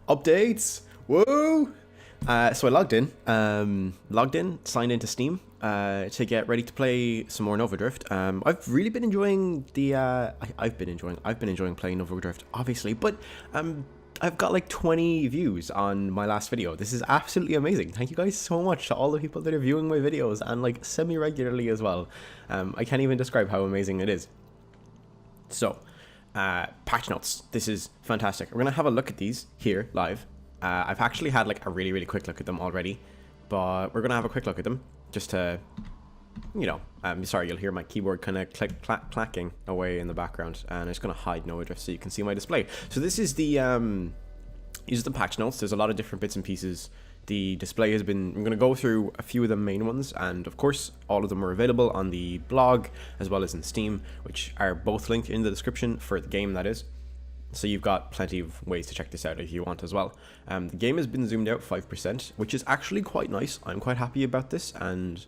Updates! Whoa! So I logged in, signed into Steam to get ready to play some more Nova Drift. I've really been enjoying the. I've been enjoying playing Nova Drift, obviously, but I've got like 20 views on my last video. This is absolutely amazing. Thank you guys so much to all the people that are viewing my videos and like semi-regularly as well. I can't even describe how amazing it is. So, patch notes. This is fantastic. We're gonna have a look at these here live. I've actually had like a really quick look at them already, but we're gonna have a quick look at them just to, you know, sorry, you'll hear my keyboard kind of clacking away in the background, and I'm just gonna hide Nova Drift so you can see my display. So this is the these are the patch notes. There's a lot of different bits and pieces. The display has been, I'm going to go through a few of the main ones, and of course all of them are available on the blog as well as in Steam, which are both linked in the description for the game, that is. So you've got plenty of ways to check this out if you want as well. The game has been zoomed out 5%, which is actually quite nice. I'm quite happy about this, and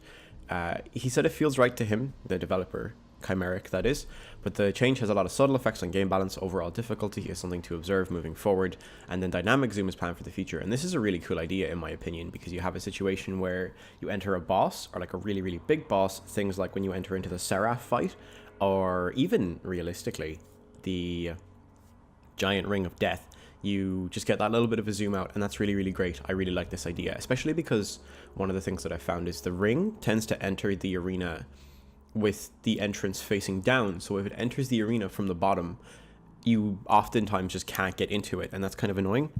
he said it feels right to him, the developer, Chimeric that is, but the change has a lot of subtle effects on game balance. Overall difficulty is something to observe moving forward, and then dynamic zoom is planned for the future. And this is a really cool idea in my opinion, because you have a situation where you enter a boss, or like a really big boss, things like when you enter into the Seraph fight, or even realistically the giant ring of death, you just get that little bit of a zoom out, and that's really great. I really like this idea, especially because one of the things that I found is the ring tends to enter the arena with the entrance facing down, so if it enters the arena from the bottom, you oftentimes just can't get into it, and that's kind of annoying.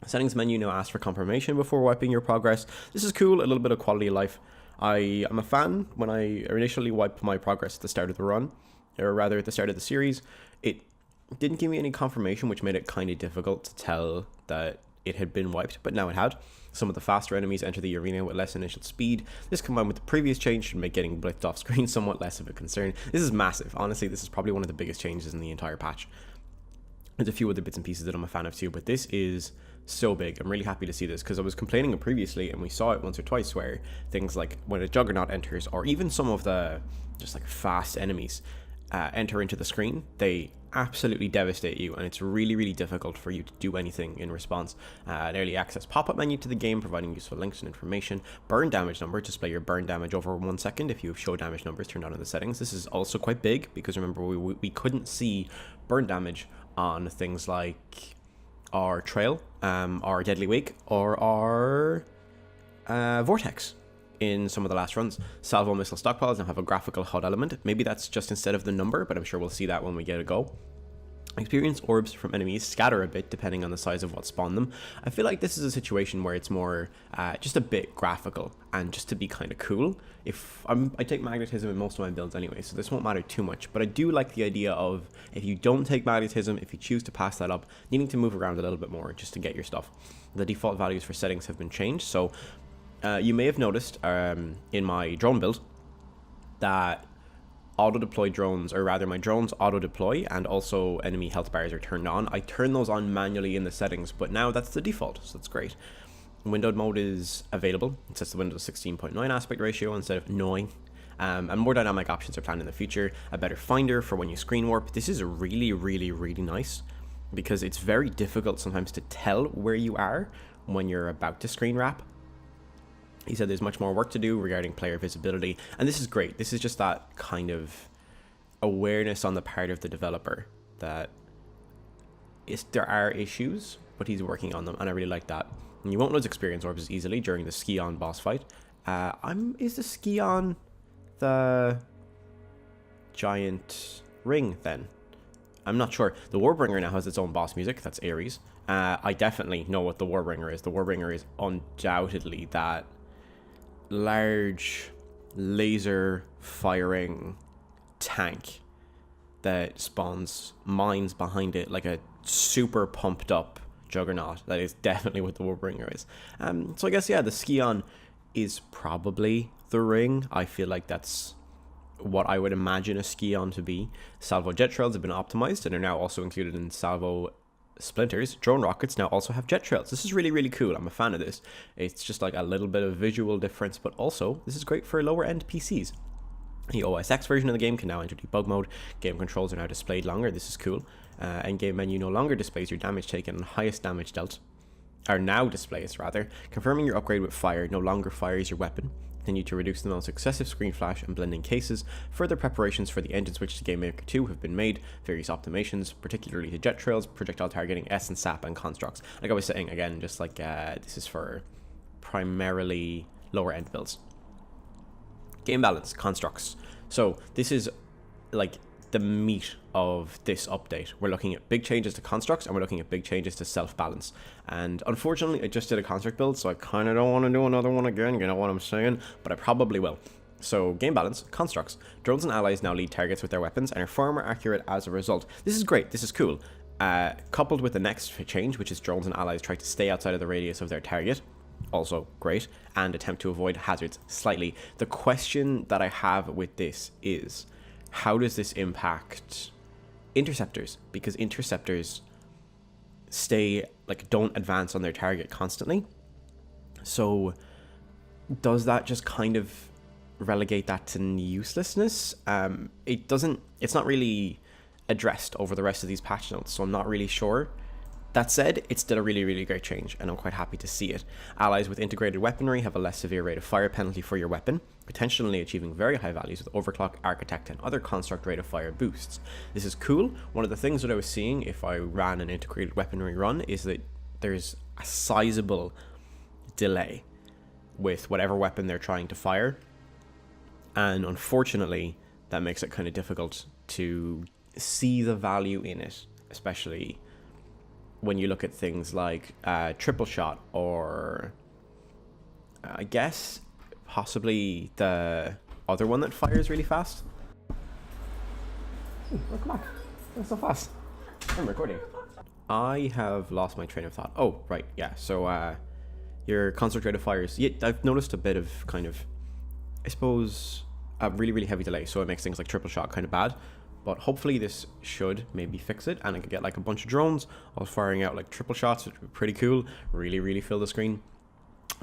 Settings menu now asks for confirmation before wiping your progress. This is cool, a little bit of quality of life. I am a fan. When I initially wiped my progress at the start of the run, or rather at the start of the series, it didn't give me any confirmation, which made it kind of difficult to tell that it had been wiped, but now it had. Some of the faster enemies enter the arena with less initial speed. This combined with the previous change should make getting blitzed off screen somewhat less of a concern. This is massive. Honestly, this is probably one of the biggest changes in the entire patch. There's a few other bits and pieces that I'm a fan of too, but this is so big. I'm really happy to see this, because I was complaining previously, and we saw it once or twice, where things like when a Juggernaut enters, or even some of the just like fast enemies enter into the screen, they absolutely devastate you, and it's really difficult for you to do anything in response. An early access pop-up menu to the game providing useful links and information. Burn damage number, display your burn damage over 1 second if you have show damage numbers turned on in the settings. This is also quite big, because remember we couldn't see burn damage on things like our trail, our deadly wake, or our vortex in some of the last runs. Salvo missile stockpiles now have a graphical HUD element. Maybe that's just instead of the number, but I'm sure we'll see that when we get a go. Experience orbs from enemies scatter a bit depending on the size of what spawned them. I feel like this is a situation where it's more just a bit graphical, and just to be kind of cool. I take magnetism in most of my builds anyway, so this won't matter too much, but I do like the idea of, if you don't take magnetism, if you choose to pass that up, needing to move around a little bit more just to get your stuff. The default values for settings have been changed, so you may have noticed in my drone build that auto-deploy drones, or rather my drones auto-deploy, and also enemy health bars are turned on. I turn those on manually in the settings, but now that's the default, so that's great. Windowed mode is available. It sets the Windows 16:9 aspect ratio instead of 9. And more dynamic options are planned in the future. A better finder for when you screen warp. This is really nice, because it's very difficult sometimes to tell where you are when you're about to screen wrap. He said there's much more work to do regarding player visibility, and this is great. This is just that kind of awareness on the part of the developer that there are issues, but he's working on them, and I really like that. And you won't lose experience orbs easily during the Ski-On boss fight. Is the Ski-On the giant ring then? I'm not sure. The Warbringer now has its own boss music. That's Ares. I definitely know what the Warbringer is. The Warbringer is undoubtedly that large laser firing tank that spawns mines behind it, like a super pumped up Juggernaut. That is definitely what the Warbringer is. So I guess, yeah, the Ski-On is probably the ring. I feel like that's what I would imagine a Ski-On to be. Salvo jet trails have been optimized and are now also included in Salvo splinters. Drone rockets now also have jet trails. This is really cool. I'm a fan of this. It's just like a little bit of visual difference, but also this is great for lower end PCs. The OS X version of the game can now enter debug mode. Game controls are now displayed longer. This is cool. Endgame menu no longer displays your damage taken and highest damage dealt. Or now displays, rather. Confirming your upgrade with fire no longer fires your weapon. Continue to reduce the most excessive screen flash and blending cases. Further preparations for the engine switch to Game Maker 2 have been made. Various optimizations, particularly to jet trails, projectile targeting, S and SAP, and constructs. Like I was saying, again, just like this is for primarily lower end builds. Game balance, constructs. So this is like the meat of this update. We're looking at big changes to constructs, and we're looking at big changes to self-balance. And unfortunately, I just did a construct build, so I kind of don't want to do another one again, you know what I'm saying? But I probably will. So, game balance, constructs. Drones and allies now lead targets with their weapons and are far more accurate as a result. This is great, this is cool. Coupled with the next change, which is drones and allies try to stay outside of the radius of their target. Also great, and attempt to avoid hazards slightly. The question that I have with this is, how does this impact interceptors? Because interceptors don't advance on their target constantly. So does that just kind of relegate that to uselessness? It's not really addressed over the rest of these patch notes, so I'm not really sure. That said, it's still a really, really great change, and I'm quite happy to see it. Allies with integrated weaponry have a less severe rate of fire penalty for your weapon, potentially achieving very high values with overclock, architect, and other construct rate of fire boosts. This is cool. One of the things that I was seeing if I ran an integrated weaponry run is that there's a sizable delay with whatever weapon they're trying to fire, and unfortunately, that makes it kind of difficult to see the value in it, especially when you look at things like triple shot, or I guess possibly the other one that fires really fast. Welcome back. That's so fast. I'm recording. I have lost my train of thought. Oh, right, yeah. So your construct rate of fires. Yeah, I've noticed a bit of kind of, I suppose, a really, really heavy delay. So it makes things like triple shot kind of bad. But hopefully this should maybe fix it, and I could get like a bunch of drones all firing out like triple shots, which would be pretty cool. Really, really fill the screen.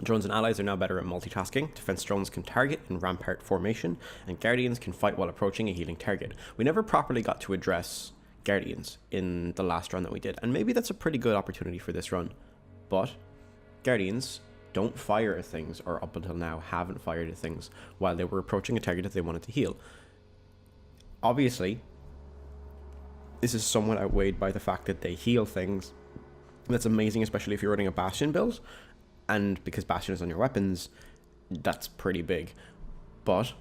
Drones and allies are now better at multitasking. Defense drones can target in rampart formation, and guardians can fight while approaching a healing target. We never properly got to address guardians in the last run that we did, and maybe that's a pretty good opportunity for this run. But guardians don't fire at things, or up until now haven't fired at things, while they were approaching a target that they wanted to heal. Obviously, this is somewhat outweighed by the fact that they heal things. That's amazing, especially if you're running a Bastion build, and because Bastion is on your weapons, that's pretty big. But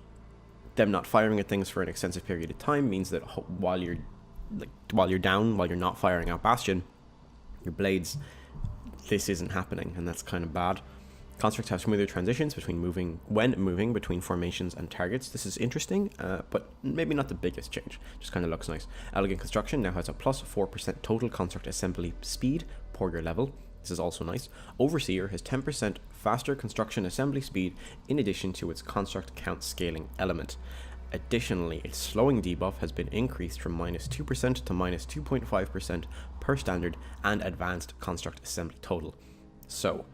them not firing at things for an extensive period of time means that while you're down, while you're not firing out Bastion, your blades, this isn't happening, and that's kind of bad. Constructs have smoother transitions when moving between formations and targets. This is interesting, but maybe not the biggest change. Just kind of looks nice. Elegant Construction now has a plus 4% total construct assembly speed per your level. This is also nice. Overseer has 10% faster construction assembly speed in addition to its construct count scaling element. Additionally, its slowing debuff has been increased from -2% to -2.5% per standard and advanced construct assembly total. So,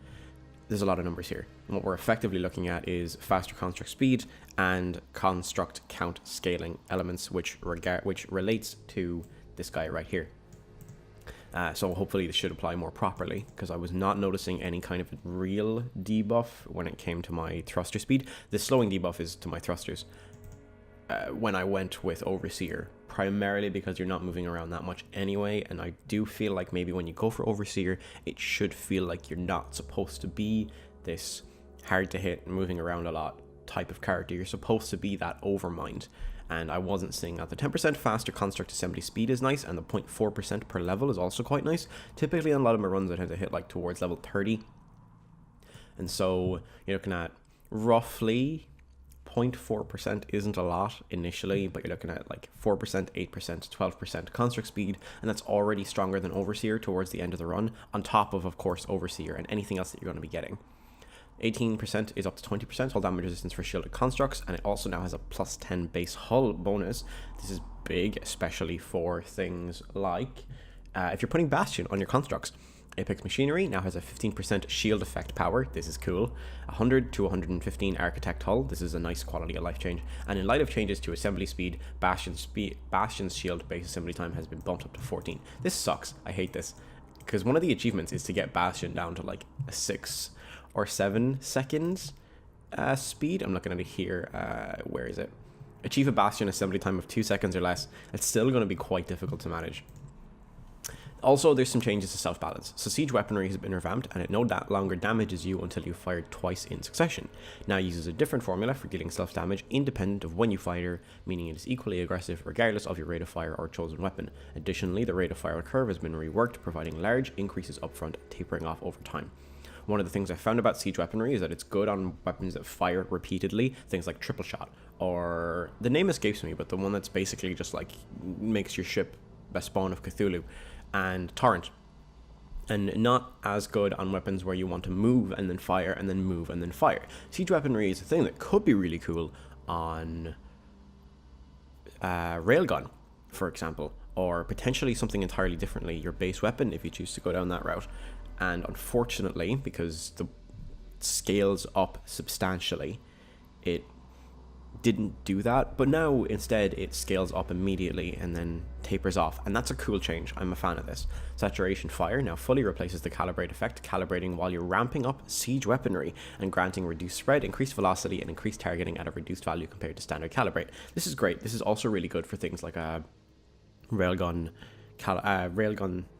there's a lot of numbers here. And what we're effectively looking at is faster construct speed and construct count scaling elements, which relates to this guy right here. So hopefully this should apply more properly, because I was not noticing any kind of real debuff when it came to my thruster speed. The slowing debuff is to my thrusters when I went with Overseer, primarily because you're not moving around that much anyway, and I do feel like maybe when you go for Overseer, it should feel like you're not supposed to be this hard to hit, moving around a lot type of character. You're supposed to be that Overmind, and I wasn't seeing that. The 10% faster construct assembly speed is nice, and the 0.4% per level is also quite nice. Typically on a lot of my runs I tend to hit like towards level 30, and so you're looking at roughly 0.4% isn't a lot initially, but you're looking at like 4%, 8%, 12% construct speed, and that's already stronger than Overseer towards the end of the run, on top of course, Overseer and anything else that you're going to be getting. 18% is up to 20% hull damage resistance for shielded constructs, and it also now has a plus 10 base hull bonus. This is big, especially for things like if you're putting Bastion on your constructs. Apex Machinery now has a 15% shield effect power. This is cool. 100 to 115 Architect hull. This is a nice quality of life change. And in light of changes to assembly speed, Bastion's shield base assembly time has been bumped up to 14. This sucks. I hate this. Because one of the achievements is to get Bastion down to like a 6 or 7 seconds speed. I'm looking at it here. Where is it? Achieve a Bastion assembly time of 2 seconds or less. It's still going to be quite difficult to manage. Also, there's some changes to self-balance. So siege weaponry has been revamped, and it no longer damages you until you've fired twice in succession. Now it uses a different formula for dealing self-damage independent of when you fire, meaning it is equally aggressive regardless of your rate of fire or chosen weapon. Additionally, the rate of fire curve has been reworked, providing large increases upfront, tapering off over time. One of the things I found about siege weaponry is that it's good on weapons that fire repeatedly, things like triple shot, or the name escapes me, but the one that's basically just like makes your ship a spawn of Cthulhu, and Torrent, and not as good on weapons where you want to move and then fire and then move and then fire. Siege weaponry is a thing that could be really cool on railgun, for example, or potentially something entirely differently, your base weapon, if you choose to go down that route. And unfortunately, because the scales up substantially, it didn't do that, but now instead it scales up immediately and then tapers off, and that's a cool change. I'm a fan of this. Saturation fire now fully replaces the calibrate effect, calibrating while you're ramping up siege weaponry and granting reduced spread, increased velocity, and increased targeting at a reduced value compared to standard calibrate. This is great. This is also really good for things like a railgun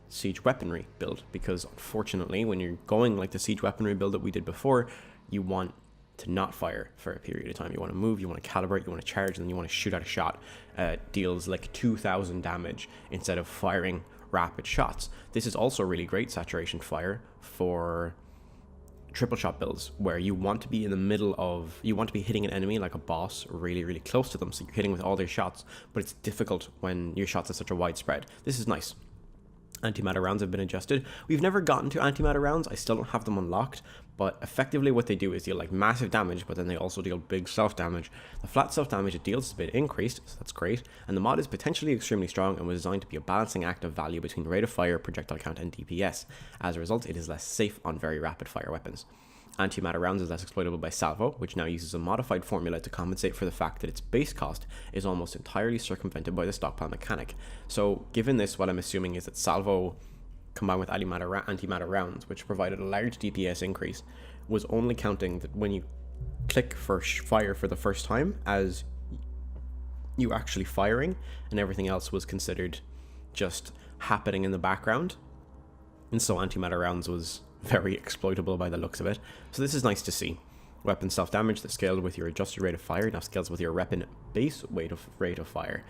siege weaponry build, because unfortunately when you're going like the siege weaponry build that we did before, you want to not fire for a period of time. You want to move, you want to calibrate, you want to charge, and then you want to shoot out a shot. Deals like 2,000 damage instead of firing rapid shots. This is also really great saturation fire for triple shot builds, where you want to be in the middle of, you want to be hitting an enemy like a boss really, really close to them, so you're hitting with all their shots, but it's difficult when your shots are such a wide spread. This is nice. Antimatter rounds have been adjusted. We've never gotten to antimatter rounds. I still don't have them unlocked, but effectively what they do is deal like massive damage, but then they also deal big self damage. The flat self damage it deals has been increased, so that's great, and the mod is potentially extremely strong and was designed to be a balancing act of value between rate of fire, projectile count, and DPS. As a result, it is less safe on very rapid fire weapons. Antimatter rounds is less exploitable by Salvo, which now uses a modified formula to compensate for the fact that its base cost is almost entirely circumvented by the stockpile mechanic. So given this, what I'm assuming is that Salvo, combined with antimatter rounds, which provided a large DPS increase, was only counting that when you click for fire for the first time as you actually firing, and everything else was considered just happening in the background. And so antimatter rounds was very exploitable by the looks of it. So this is nice to see. Weapon self-damage that scaled with your adjusted rate of fire now scales with your weapon base rate of fire.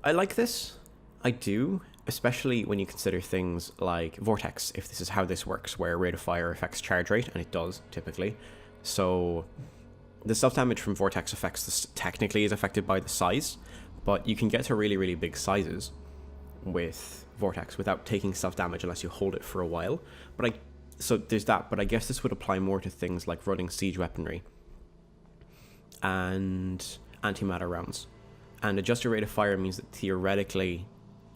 I like this. I do, especially when you consider things like Vortex, if this is how this works, where rate of fire affects charge rate, and it does, typically. So the self-damage from Vortex effects this technically is affected by the size, but you can get to really, really big sizes with Vortex without taking self-damage unless you hold it for a while. So there's that, but I guess this would apply more to things like running siege weaponry and antimatter rounds. And adjusted rate of fire means that theoretically,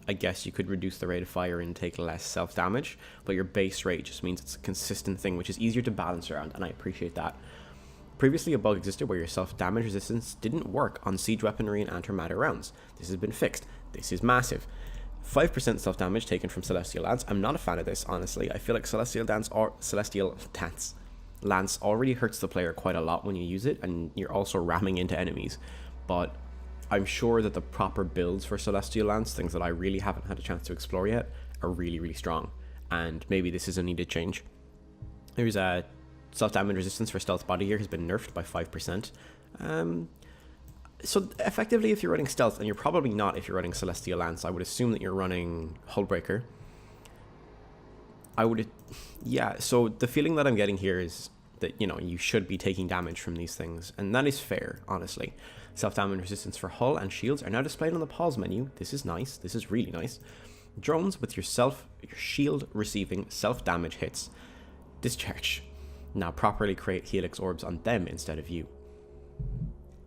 I guess you could reduce the rate of fire and take less self-damage, but your base rate just means it's a consistent thing, which is easier to balance around, and I appreciate that. Previously, a bug existed where your self-damage resistance didn't work on siege weaponry and antimatter rounds. This has been fixed. This is massive. 5% self-damage taken from Celestial Lance. I'm not a fan of this, honestly. I feel like Celestial Lance already hurts the player quite a lot when you use it, and you're also ramming into enemies. But I'm sure that the proper builds for Celestial Lance, things that I really haven't had a chance to explore yet, are really, really strong. And maybe this is a needed change. There's a self-damage resistance for Stealth Body here has been nerfed by 5%. So effectively, if you're running stealth, and you're probably not if you're running Celestial Lance, I would assume that you're running Hullbreaker. So the feeling that I'm getting here is that, you should be taking damage from these things, and that is fair, honestly. Self-damage resistance for hull and shields are now displayed on the pause menu. This is nice. This is really nice. Drones with your shield receiving self-damage hits discharge now properly create helix orbs on them instead of you.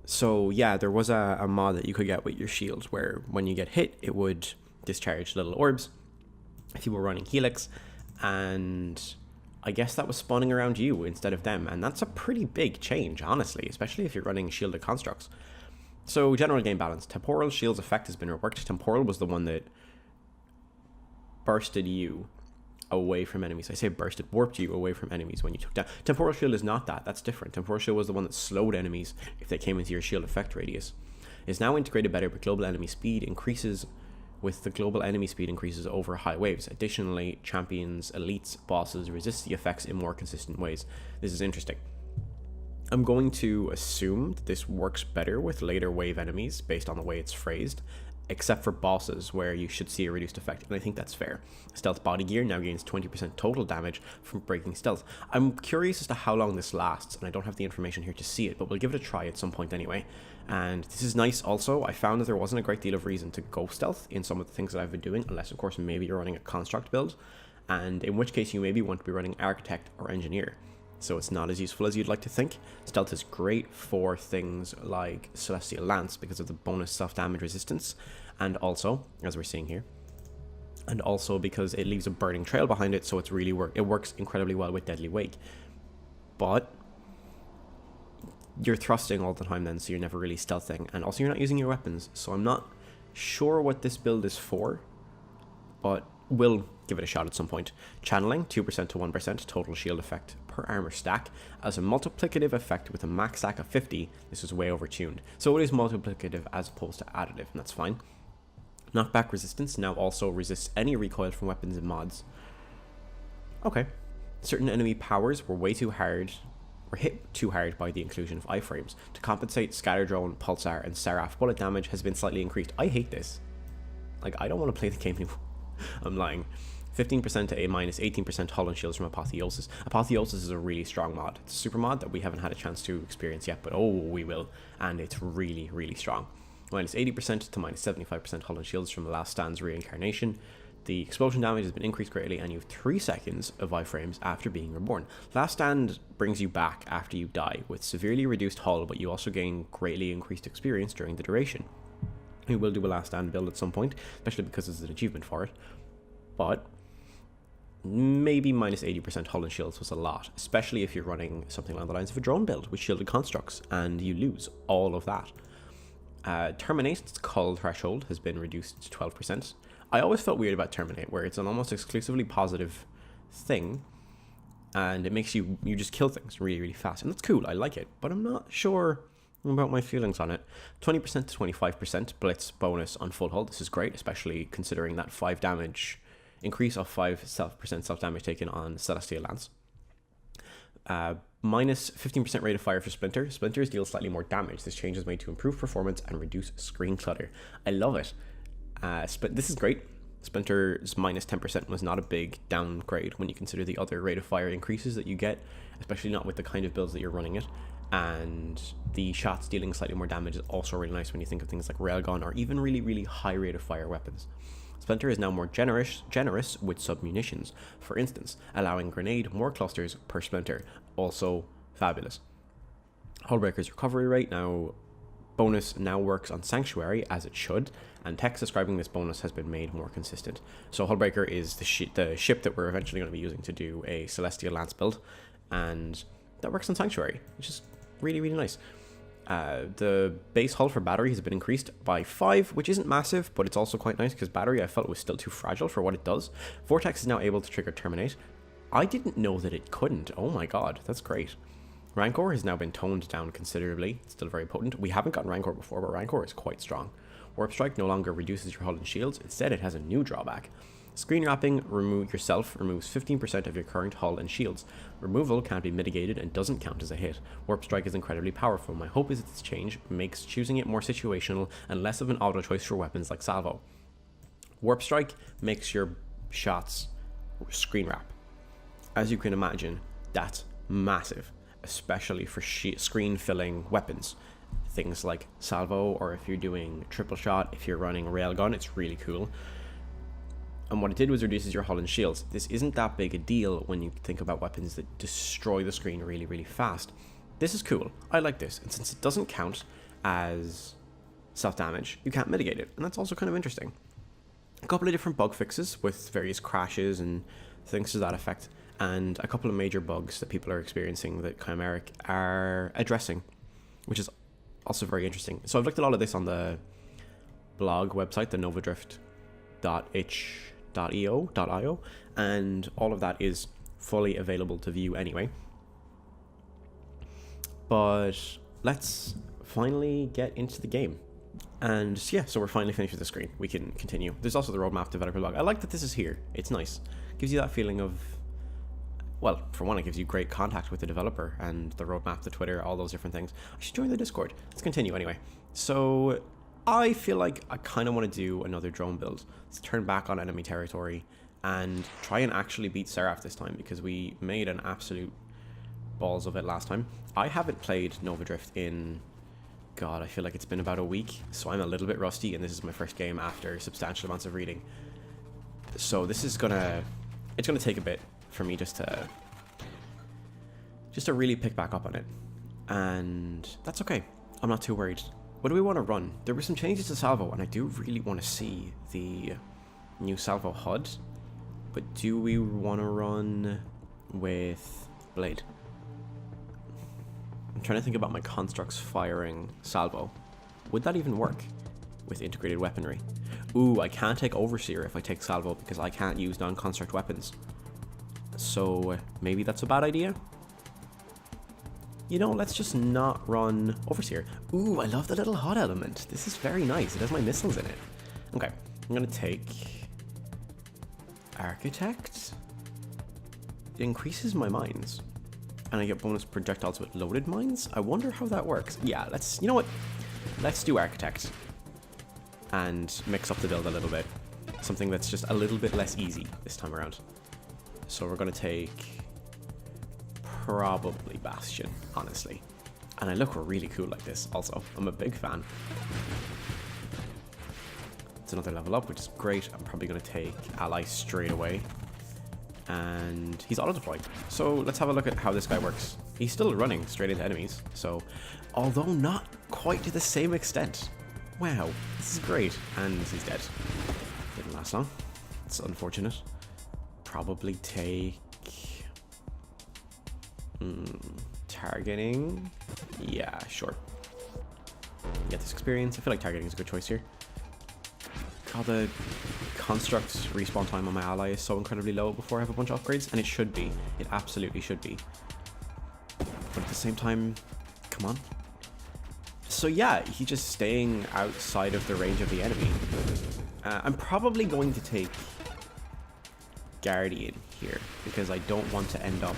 So yeah, there was a mod that you could get with your shield where when you get hit, it would discharge little orbs. if you were running Helix, and I guess that was spawning around you instead of them, and that's a pretty big change, honestly, especially if you're running shielded constructs. So, general game balance. Temporal Shield's effect has been reworked. Temporal was the one that bursted you away from enemies. I say bursted, warped you away from enemies when you took down. Temporal Shield is not that. That's different. Temporal Shield was the one that slowed enemies if they came into your shield effect radius. It's now integrated better, but global enemy speed increases with the global enemy speed increases over high waves. Additionally, champions, elites, bosses resist the effects in more consistent ways. This is interesting. I'm going to assume that this works better with later wave enemies based on the way it's phrased, except for bosses where you should see a reduced effect, and I think that's fair. Stealth body gear now gains 20% total damage from breaking stealth. I'm curious as to how long this lasts, and I don't have the information here to see it, but we'll give it a try at some point anyway. And this is nice also. I found that there wasn't a great deal of reason to go stealth in some of the things that I've been doing, unless of course maybe you're running a construct build, and in which case you maybe want to be running architect or engineer. So it's not as useful as you'd like to think. Stealth is great for things like Celestial Lance because of the bonus self-damage resistance, and also, as we're seeing here, and also because it leaves a burning trail behind it, so it's really it works incredibly well with Deadly Wake. But you're thrusting all the time then, so you're never really stealthing, and also you're not using your weapons, so I'm not sure what this build is for, but we'll give it a shot at some point. Channeling, 2% to 1% total shield effect per armor stack. As a multiplicative effect with a max stack of 50, this is way overtuned. So it is multiplicative as opposed to additive, and that's fine. Knockback resistance now also resists any recoil from weapons and mods. Okay. Certain enemy powers were hit too hard by the inclusion of iframes. To compensate, Scatter Drone, Pulsar, and Seraph bullet damage has been slightly increased. I hate this. Like, I don't want to play the game anymore. I'm lying. 15% to A-, 18% hull and shields from Apotheosis. Apotheosis is a really strong mod. It's a super mod that we haven't had a chance to experience yet, but oh, we will. And it's really, really strong. Minus 80% to minus 75% hull and shields from the Last Stand's reincarnation. The explosion damage has been increased greatly, and you have 3 seconds of iframes after being reborn. Last Stand brings you back after you die with severely reduced hull, but you also gain greatly increased experience during the duration. We will do a Last Stand build at some point, especially because there's an achievement for it. But maybe minus 80% hull and shields was a lot, especially if you're running something along the lines of a drone build with shielded constructs, and you lose all of that. Terminate's cull threshold has been reduced to 12%. I always felt weird about Terminate, where it's an almost exclusively positive thing, and it makes you just kill things really, really fast, and that's cool, I like it, but I'm not sure about my feelings on it. 20% to 25% blitz bonus on full hull. This is great, especially considering that 5 damage increase of 5% self-damage taken on Celestial Lance. Minus 15% rate of fire for Splinter. Splinters deal slightly more damage. This change is made to improve performance and reduce screen clutter. I love it. This is great. Splinter's minus 10% was not a big downgrade when you consider the other rate of fire increases that you get, especially not with the kind of builds that you're running it. And the shots dealing slightly more damage is also really nice when you think of things like Railgun or even really, really high rate of fire weapons. Splinter is now more generous with sub-munitions, for instance, allowing grenade more clusters per splinter. Also fabulous. Hullbreaker's recovery rate bonus now works on Sanctuary as it should, and text describing this bonus has been made more consistent. So Hullbreaker is the ship that we're eventually going to be using to do a Celestial Lance build, and that works on Sanctuary, which is really, really nice. The base hull for Battery has been increased by 5, which isn't massive, but it's also quite nice because Battery I felt was still too fragile for what it does. Vortex is now able to trigger Terminate. I didn't know that it couldn't. Oh my god, that's great. Rancor has now been toned down considerably. It's still very potent. We haven't gotten Rancor before, but Rancor is quite strong. Warp Strike no longer reduces your hull and shields. Instead, it has a new drawback. Screen wrapping removes 15% of your current hull and shields. Removal can't be mitigated and doesn't count as a hit. Warp Strike is incredibly powerful. My hope is that this change makes choosing it more situational and less of an auto choice for weapons like Salvo. Warp Strike makes your shots screen wrap. As you can imagine, that's massive, especially for screen filling weapons. Things like Salvo, or if you're doing triple shot, if you're running Railgun, it's really cool. And what it did was reduces your hull and shields. This isn't that big a deal when you think about weapons that destroy the screen really, really fast. This is cool. I like this. And since it doesn't count as self-damage, you can't mitigate it. And that's also kind of interesting. a couple of different bug fixes with various crashes and things to that effect, and a couple of major bugs that people are experiencing that Chimeric are addressing, which is also very interesting. So I've looked at all of this on the blog website, the novadrift.itch.io, and all of that is fully available to view anyway. But let's finally get into the game. And yeah, so we're finally finished with the screen. We can continue. There's also the roadmap developer log. I like that this is here. It's nice. Gives you that feeling of, well, for one, it gives you great contact with the developer and the roadmap, the Twitter, all those different things. I should join the Discord. Let's continue anyway. So I feel like I kind of want to do another drone build. Let's turn back on enemy territory and try and actually beat Seraph this time, because we made an absolute balls of it last time. I haven't played Nova Drift in, God, I feel like it's been about a week, so I'm a little bit rusty, and this is my first game after substantial amounts of reading. So this is it's gonna take a bit for me just to really pick back up on it, and that's okay. I'm not too worried. What do we want to run? There were some changes to Salvo, and I do really want to see the new Salvo HUD, but do we want to run with Blade? I'm trying to think about my constructs firing Salvo. Would that even work with integrated weaponry? Ooh, I can't take Overseer if I take Salvo because I can't use non-construct weapons. So maybe that's a bad idea? You know, let's just not run Overseer. Ooh, I love the little HUD element. This is very nice. It has my missiles in it. Okay, I'm gonna take Architect. It increases my mines. And I get bonus projectiles with loaded mines? I wonder how that works. Yeah, you know what? Let's do Architect. And mix up the build a little bit. Something that's just a little bit less easy this time around. So we're going to take probably Bastion, honestly. And I look really cool like this also. I'm a big fan. It's another level up, which is great. I'm probably going to take Ally straight away. And he's auto-deployed. So let's have a look at how this guy works. He's still running straight into enemies, so although not quite to the same extent. Wow, this is great. And he's dead. Didn't last long. It's unfortunate. Probably take targeting. Yeah, sure. Get this experience. I feel like targeting is a good choice here. God, the construct respawn time on my ally is so incredibly low before I have a bunch of upgrades, and it should be. It absolutely should be. But at the same time, come on. So yeah, he's just staying outside of the range of the enemy. I'm probably going to take Guardian here, because I don't want to end up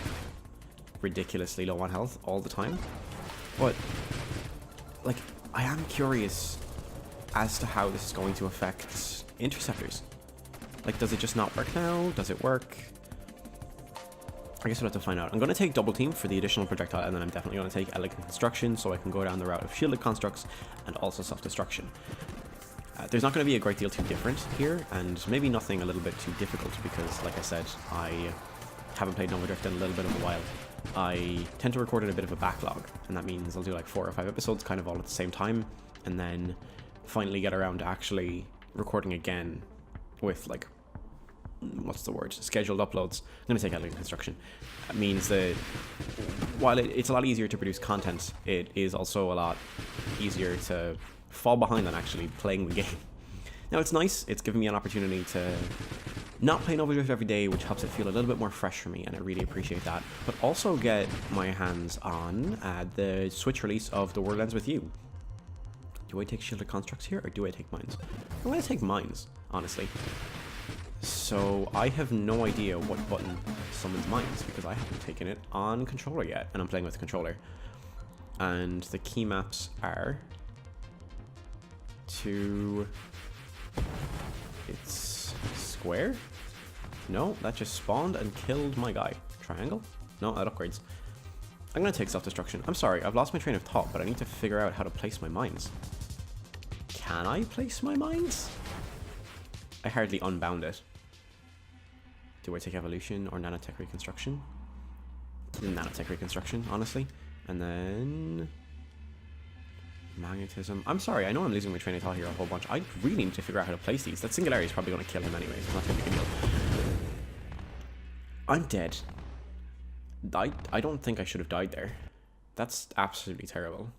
ridiculously low on health all the time. But, like, I am curious as to how this is going to affect interceptors. Like, does it just not work now? Does it work? I guess we'll have to find out. I'm going to take Double Team for the additional projectile, and then I'm definitely going to take Elegant Construction so I can go down the route of shielded constructs and also self-destruction. There's not going to be a great deal too different here, and maybe nothing a little bit too difficult because, like I said, I haven't played Nova Drift in a little bit of a while. I tend to record in a bit of a backlog, and that means I'll do like 4 or 5 episodes kind of all at the same time, and then finally get around to actually recording again with, like, what's the word, scheduled uploads. I'm going to take Elegant Construction. That means that while it's a lot easier to produce content, it is also a lot easier to fall behind on actually playing the game. Now, it's nice. It's given me an opportunity to not play Nova Drift every day, which helps it feel a little bit more fresh for me, and I really appreciate that. But also get my hands on the Switch release of The World Ends With You. Do I take shielded constructs here, or do I take mines? I'm going to take mines, honestly. So I have no idea what button summons mines, because I haven't taken it on controller yet, and I'm playing with the controller. And the key maps are to... It's square? No, that just spawned and killed my guy. Triangle? No, that upgrades. I'm going to take self-destruction. I'm sorry, I've lost my train of thought, but I need to figure out how to place my mines. Can I place my mines? I hardly unbound it. Do I take evolution or nanotech reconstruction? Nanotech reconstruction, honestly. And then Magnetism. I'm sorry, I know I'm losing my train of thought here a whole bunch. I really need to figure out how to place these. That Singularity is probably going to kill him anyways. It's not going to be a deal. I'm dead. I don't think I should have died there. That's absolutely terrible.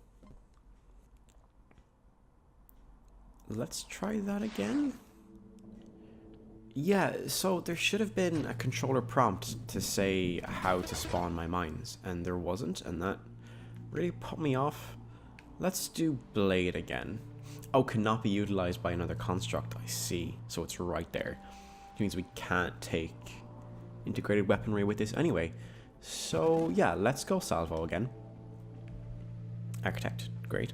Let's try that again. Yeah, so there should have been a controller prompt to say how to spawn my mines, and there wasn't, and that really put me off. Let's do Blade again. Oh, cannot be utilized by another construct, I see. So it's right there. Which means we can't take integrated weaponry with this anyway. So yeah, let's go Salvo again. Architect, great.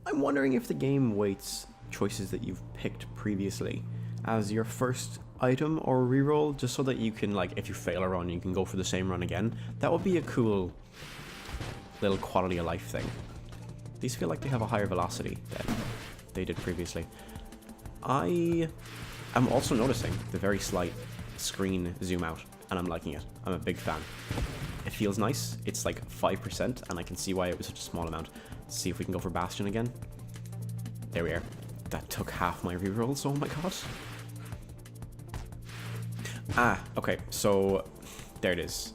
I'm wondering if the game weights choices that you've picked previously as your first item or reroll, just so that you can, like, if you fail a run, you can go for the same run again. That would be a cool little quality of life thing. These feel like they have a higher velocity than they did previously. I am also noticing the very slight screen zoom out, and I'm liking it. I'm a big fan. It feels nice. It's like 5%, and I can see why it was such a small amount. Let's see if we can go for Bastion again. There we are. That took half my rerolls, oh my god. Ah, okay, so there it is.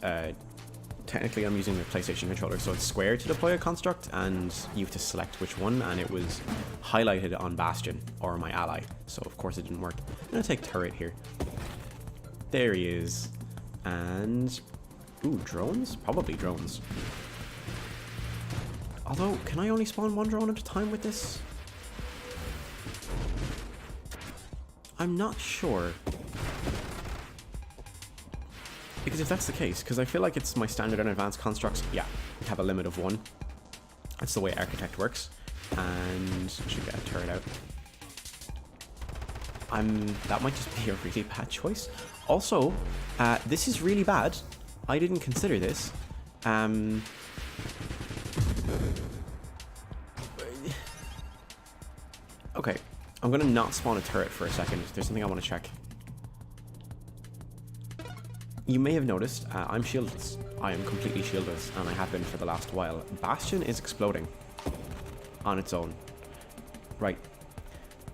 Technically I'm using the PlayStation controller, so it's square to deploy a construct, and you have to select which one, and it was highlighted on Bastion, or my ally, so of course it didn't work. I'm gonna take Turret here. There he is. And... ooh, drones? Probably drones. Although, can I only spawn one drone at a time with this? I'm not sure. Because if that's the case, because I feel like it's my standard and advanced constructs, yeah, have a limit of one. That's the way Architect works. And I should get a turret out. That might just be a really bad choice. Also, this is really bad. I didn't consider this. Okay, I'm gonna not spawn a turret for a second. There's something I want to check. You may have noticed, I'm shieldless. I am completely shieldless, and I have been for the last while. Bastion is exploding on its own. Right,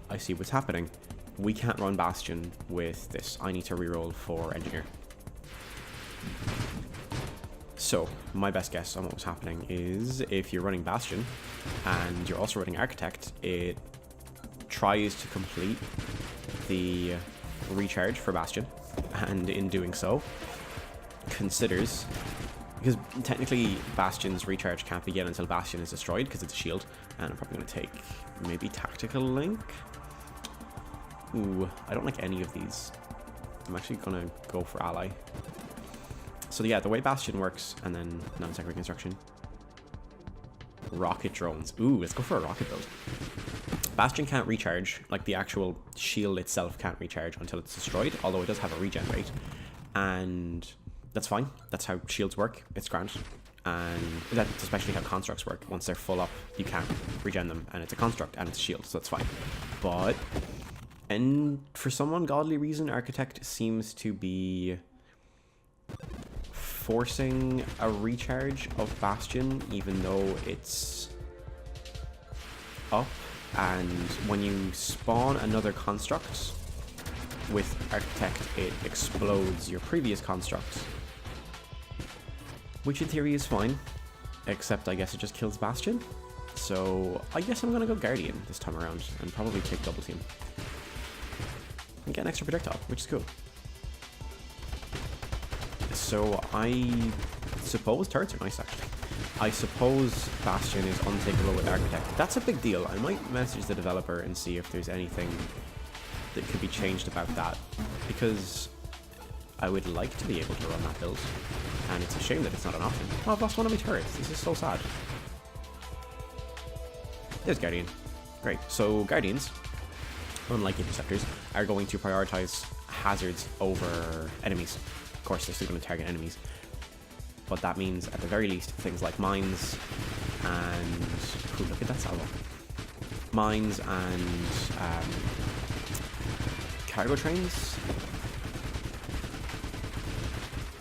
I see what's happening. We can't run Bastion with this. I need to reroll for Engineer. So, my best guess on what was happening is if you're running Bastion, and you're also running Architect, it tries to complete the recharge for Bastion, and in doing so, considers, because technically Bastion's recharge can't begin until Bastion is destroyed because it's a shield, and I'm probably going to take maybe Tactical Link. Ooh, I don't like any of these. I'm actually going to go for Ally. So yeah, the way Bastion works, and then non-tech reconstruction. Rocket drones. Ooh, let's go for a rocket build. Bastion can't recharge, like the actual shield itself can't recharge until it's destroyed, although it does have a regen rate. And that's fine. That's how shields work. It's grand. And that's especially how constructs work. Once they're full up, you can't regen them, and it's a construct, and it's a shield, so that's fine. But, and for some ungodly reason, Architect seems to be forcing a recharge of Bastion, even though it's up. And when you spawn another construct with Architect, it explodes your previous construct, which in theory is fine, except I guess it just kills Bastion. So I guess I'm gonna go Guardian this time around and probably take Double Team and get an extra projectile, which is cool. So I suppose turrets are nice, actually. I suppose Bastion is untakeable with Architect. That's a big deal. I might message the developer and see if there's anything that could be changed about that, because I would like to be able to run that build, and it's a shame that it's not an option. Oh, I've lost one of my turrets. This is so sad. There's Guardian. Great. So Guardians, unlike Interceptors, are going to prioritize hazards over enemies. Of course, they're still going to target enemies. But that means, at the very least, things like mines and... ooh, look at that salvo. Mines and cargo trains.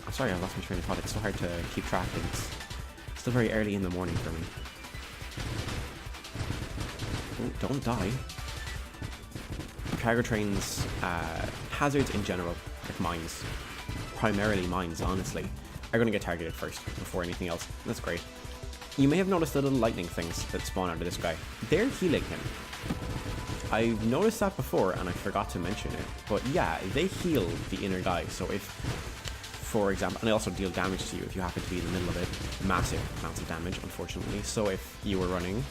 I'm sorry, I lost my train of thought. It's so hard to keep track. It's still very early in the morning for me. don't die. Cargo trains, hazards in general, like mines, primarily mines, honestly, are going to get targeted first before anything else. That's great. You may have noticed the little lightning things that spawn out of this guy. They're healing him. I've noticed that before and I forgot to mention it, but yeah, they heal the inner guy. So if, for example, and they also deal damage to you if you happen to be in the middle of it, massive amounts of damage, unfortunately. So if you were running,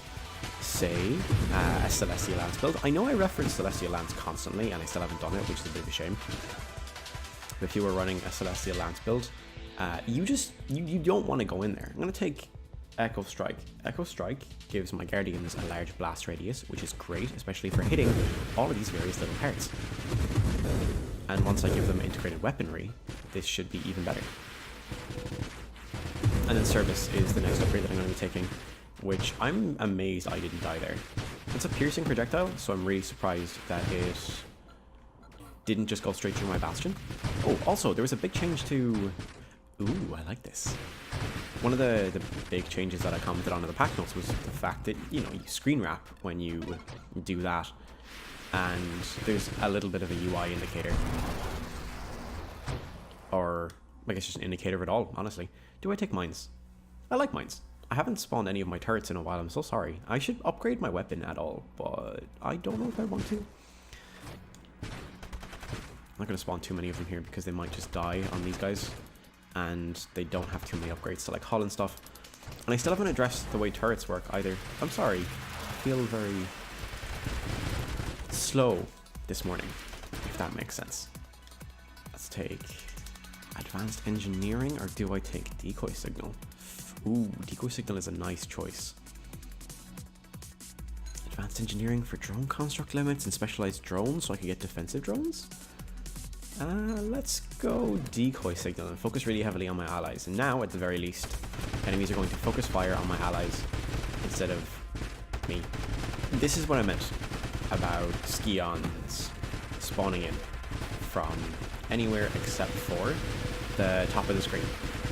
say, a Celestial Lance build, I know I reference Celestial Lance constantly and I still haven't done it, which is a bit of a shame. But if you were running a Celestial Lance build, you don't want to go in there. I'm going to take Echo Strike. Echo Strike gives my Guardians a large blast radius, which is great, especially for hitting all of these various little parts. And once I give them integrated weaponry, this should be even better. And then Service is the next upgrade that I'm going to be taking, which I'm amazed I didn't die there. It's a piercing projectile, so I'm really surprised that it didn't just go straight through my Bastion. Oh, also, there was a big change to... Ooh, I like this. One of the big changes that I commented on in the pack notes was the fact that, you know, you screen wrap when you do that. And there's a little bit of a UI indicator. Or, I guess just an indicator of it all, honestly. Do I take mines? I like mines. I haven't spawned any of my turrets in a while, I'm so sorry. I should upgrade my weapon at all, but I don't know if I want to. I'm not going to spawn too many of them here because they might just die on these guys. And they don't have too many upgrades to like hull and stuff. And I still haven't addressed the way turrets work either. I'm sorry. I feel very slow this morning, if that makes sense. Let's take Advanced Engineering, or do I take Decoy Signal? Ooh, Decoy Signal is a nice choice. Advanced Engineering for drone construct limits and specialized drones, so I can get defensive drones? Let's go Decoy Signal and focus really heavily on my allies. And now, at the very least, enemies are going to focus fire on my allies instead of me. This is what I meant about Scions spawning in from anywhere except for the top of the screen.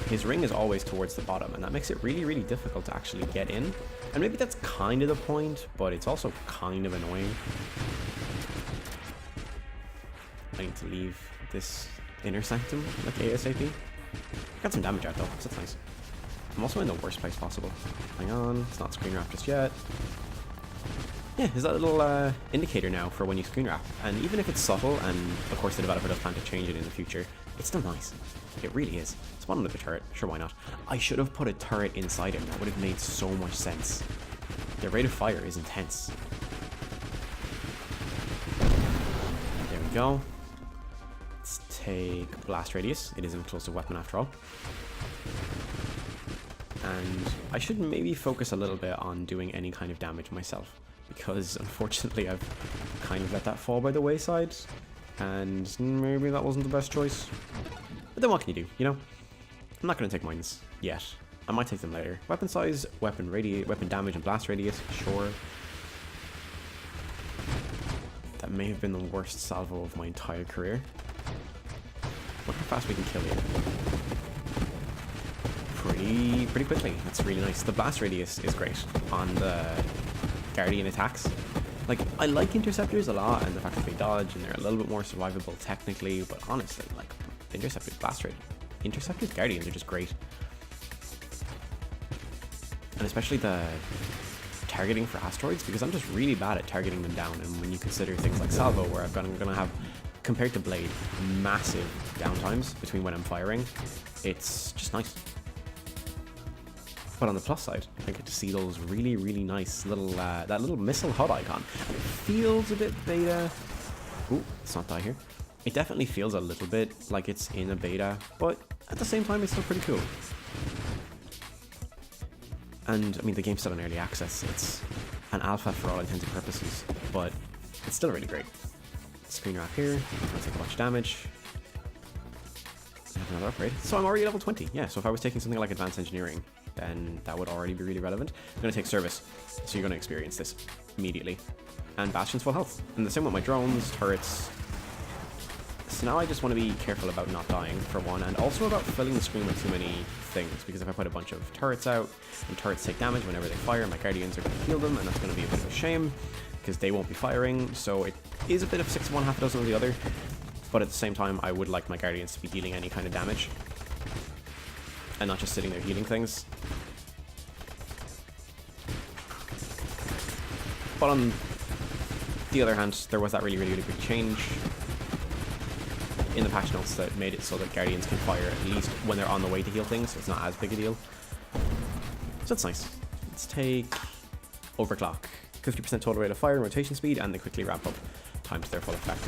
His ring is always towards the bottom, and that makes it really, really difficult to actually get in. And maybe that's kind of the point, but it's also kind of annoying. I need to leave this inner sanctum like ASAP. Got some damage out though, so that's nice. I'm also in the worst place possible. Hang on, it's not screen wrap just yet. Yeah, there's that little indicator now for when you screen wrap. And even if it's subtle, and of course the developer does plan to change it in the future, it's still nice. It really is. Spawn another turret, sure, why not? I should have put a turret inside him, that would have made so much sense. The rate of fire is intense. There we go. Let's take Blast Radius. It is an explosive weapon after all. And I should maybe focus a little bit on doing any kind of damage myself, because unfortunately I've kind of let that fall by the wayside, and maybe that wasn't the best choice. But then what can you do, you know? I'm not going to take mines yet. I might take them later. Weapon size, weapon damage, and blast radius, sure. That may have been the worst salvo of my entire career. Look how fast we can kill here. Pretty quickly. That's really nice. The blast radius is great on the Guardian attacks. Like, I like interceptors a lot, and the fact that they dodge and they're a little bit more survivable technically, but honestly, like, interceptors, blast radius, interceptors, Guardians are just great. And especially the targeting for asteroids, because I'm just really bad at targeting them down, and when you consider things like salvo, where I'm gonna have, compared to blade, massive downtimes between when I'm firing, it's just nice. But on the plus side, I get to see those really, really nice little, that little missile HUD icon. And it feels a bit beta. Ooh, let's not die here. It definitely feels a little bit like it's in a beta, but at the same time, it's still pretty cool. And, I mean, the game's still in early access. It's an alpha for all intents and purposes, but it's still really great. Screen wrap here. I'm going to take a bunch of damage. I have another upgrade. So I'm already level 20. Yeah, so if I was taking something like Advanced Engineering, then that would already be really relevant. I'm going to take Service, so you're going to experience this immediately. And Bastion's full health. And the same with my drones, turrets. So now I just want to be careful about not dying, for one, and also about filling the screen with too many things, because if I put a bunch of turrets out, and turrets take damage whenever they fire, my Guardians are going to heal them, and that's going to be a bit of a shame, because they won't be firing, so it is a bit of 6 of one, half a dozen of the other. But at the same time, I would like my Guardians to be dealing any kind of damage and not just sitting there healing things. But on the other hand, there was that really, really, really big change in the patch notes that made it so that Guardians can fire at least when they're on the way to heal things, so it's not as big a deal. So that's nice. Let's take Overclock. 50% total rate of fire and rotation speed, and they quickly ramp up time to their full effect.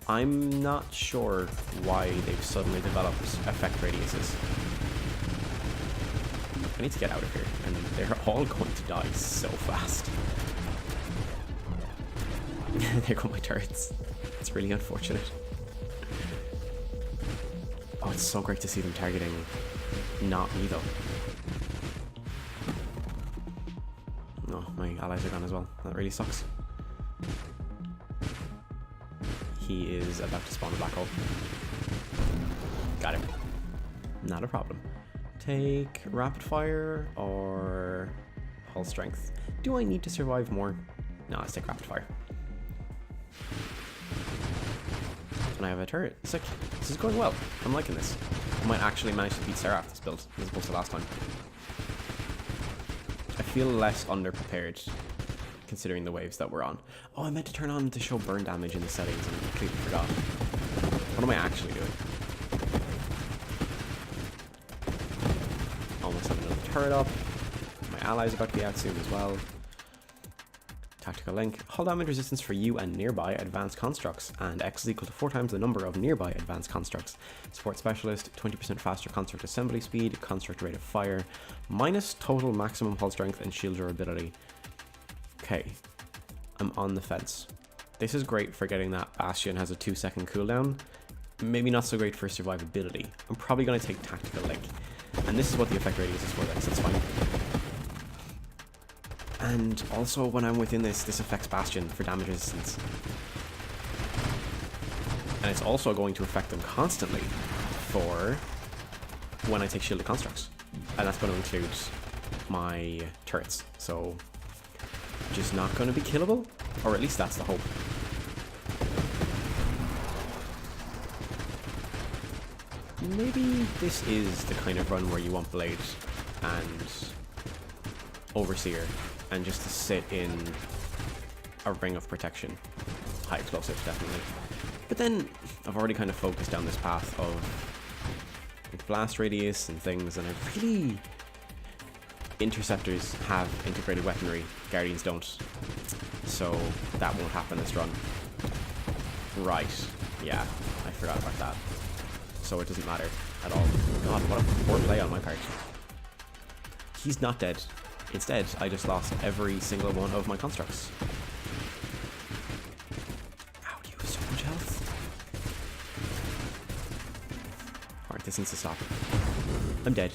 I'm not sure why they've suddenly developed effect radiuses. I need to get out of here, and they're all going to die so fast. There go my turrets. It's really unfortunate. Oh, it's so great to see them targeting not me, though. No, my allies are gone as well. That really sucks. He is about to spawn a black hole. Got him. Not a problem. Take rapid fire or hull strength. Do I need to survive more? No, let's take rapid fire. And I have a turret. Sick. This is going well. I'm liking this. I might actually manage to beat Seraph this build as opposed to last time. I feel less underprepared considering the waves that we're on. Oh, I meant to turn on to show burn damage in the settings and I completely forgot. What am I actually doing? Almost have another turret up. My allies are about to be out soon as well. Tactical link. Hull damage resistance for you and nearby advanced constructs, and X is equal to 4 times the number of nearby advanced constructs. Support specialist, 20% faster construct assembly speed, construct rate of fire, minus total maximum hull strength and shield durability. Okay, I'm on the fence. This is great for getting that Bastion has a 2-second cooldown. Maybe not so great for survivability. I'm probably going to take tactical link, and this is what the effect radius is for then, so that's fine. And also, when I'm within this affects Bastion for damage resistance. And it's also going to affect them constantly for when I take shielded constructs. And that's going to include my turrets. So, just not going to be killable? Or at least that's the hope. Maybe this is the kind of run where you want Blade and Overseer, and just to sit in a ring of protection. High explosives, definitely. But then, I've already kind of focused down this path of like blast radius and things, and I really... Interceptors have integrated weaponry, Guardians don't. So, that won't happen this run. Right, yeah, I forgot about that. So it doesn't matter at all. God, what a poor play on my part. He's not dead. Instead, I just lost every single one of my constructs. Ow, you have so much health. Alright, this needs to stop. I'm dead.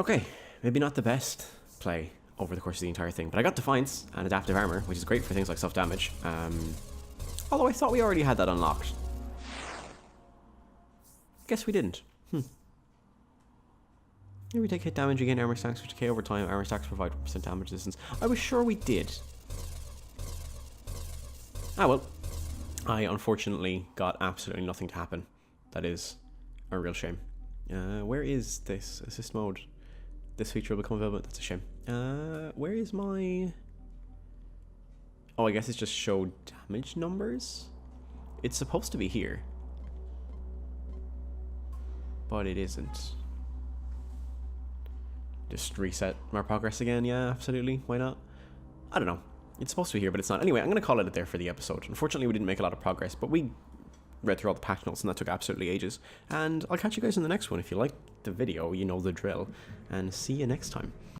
Okay, maybe not the best play over the course of the entire thing, but I got Defiance and Adaptive Armor, which is great for things like self-damage. Although I thought we already had that unlocked. Guess we didn't. Here we take hit damage, again armor stacks, which decay over time. Armor stacks provide % damage resistance. I was sure we did. Ah well. I unfortunately got absolutely nothing to happen. That is a real shame. Where is this? Assist mode. This feature will become available. That's a shame. Where is my... Oh, I guess it's just show damage numbers? It's supposed to be here. But it isn't. Just reset my progress again, yeah, absolutely, why not? I don't know, it's supposed to be here, but it's not. Anyway, I'm going to call it there for the episode. Unfortunately, we didn't make a lot of progress, but we read through all the patch notes, and that took absolutely ages. And I'll catch you guys in the next one. If you liked the video, you know the drill, and see you next time.